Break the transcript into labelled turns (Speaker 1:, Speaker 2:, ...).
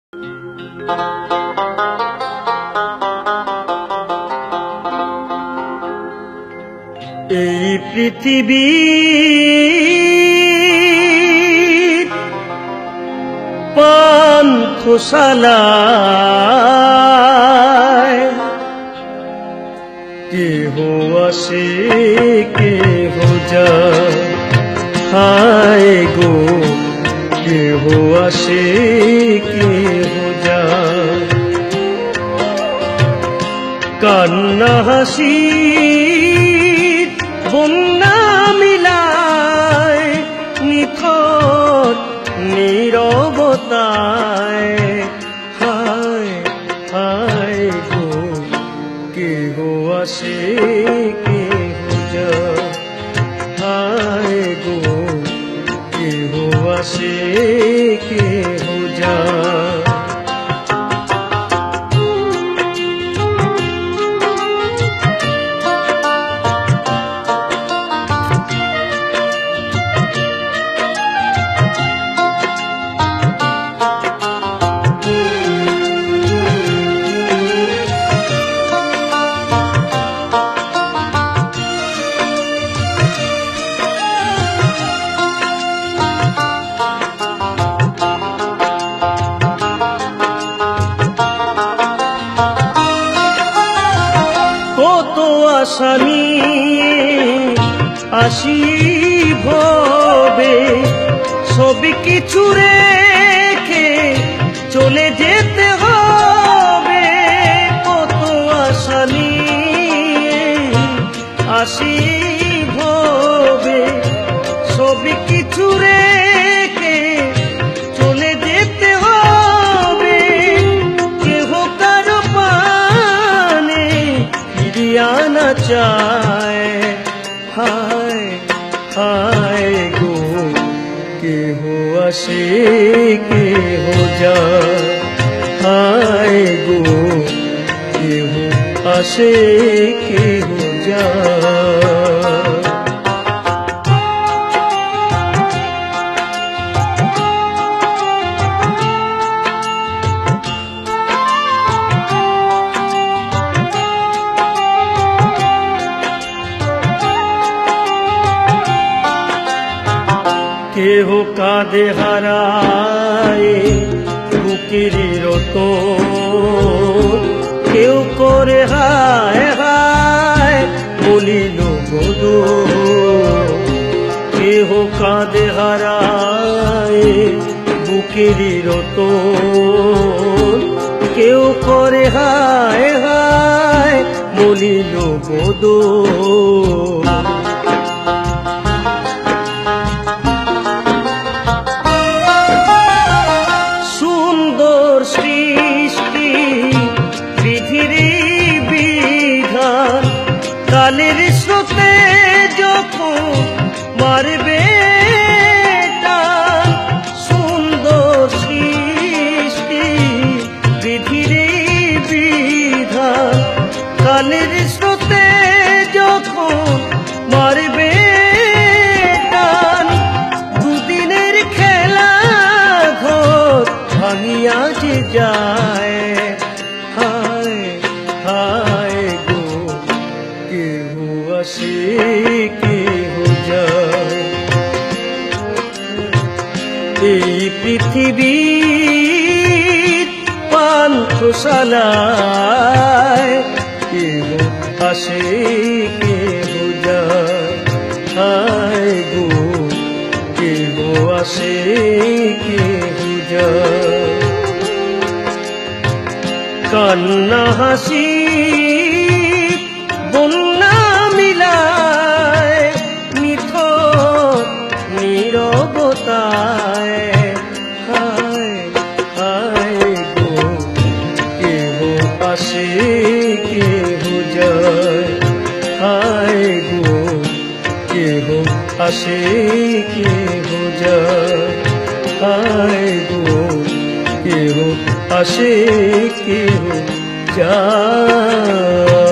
Speaker 1: এই পৃথিবী পান্থশালায় কেহ আসে কেহ যায়, হায় গো কেহ আসে কেহ যায়। কান্না হাসি বন্যা মিলায় নিথর নীরবতায়, হায় হায় গো কেহ আসে কেহ যায়, হায় গো কেহ আসে কেহ যায়। কত আশা নিয়ে আসি ভবে, সবই কিছু রেখে চলে যেতে হবে। কত আশা নিয়ে আসি ভবে, সবই কিছু রেখে চলে যেতে হবে। কেহ কারো পানে ফিরিয়া না চায়, হায় হায় গো কেহ আসে কেহ যায়, হায় গো কেহ আসে কেহ যায়। কেহ কাঁদে হারায় বুকেরই রতন, কেউ করে হায় হায় বলিল বদন। কেহ কাঁদে হারায় বুকেরই রতন, কেউ করে হায় হায় বলিল বদন। সৃষ্টি বিধির বিধান, কালের স্রোতে যখন মারবে টান। সুন্দর সৃষ্টি বিধির বিধান, কালের স্রোতে যখন মারবে টান। দুদিনের খেলা ঘর ভাঙিয়া যে যায়, হায় হায় গো কেহ আসে কেহ যায়। এই পৃথিবীর পান্থশালায় কেহ আসে কেহ যায়, হায় গো কেহ আসে কেহ যায়। কান্না হাসি বন্যা মিলায় নিথর নীরবতায়, হায় হায় গো কেহ আসে কেহ যায়, হায় গো কেহ আসে কেহ যায়, হায় গো কেহ আসে কেহ যায়।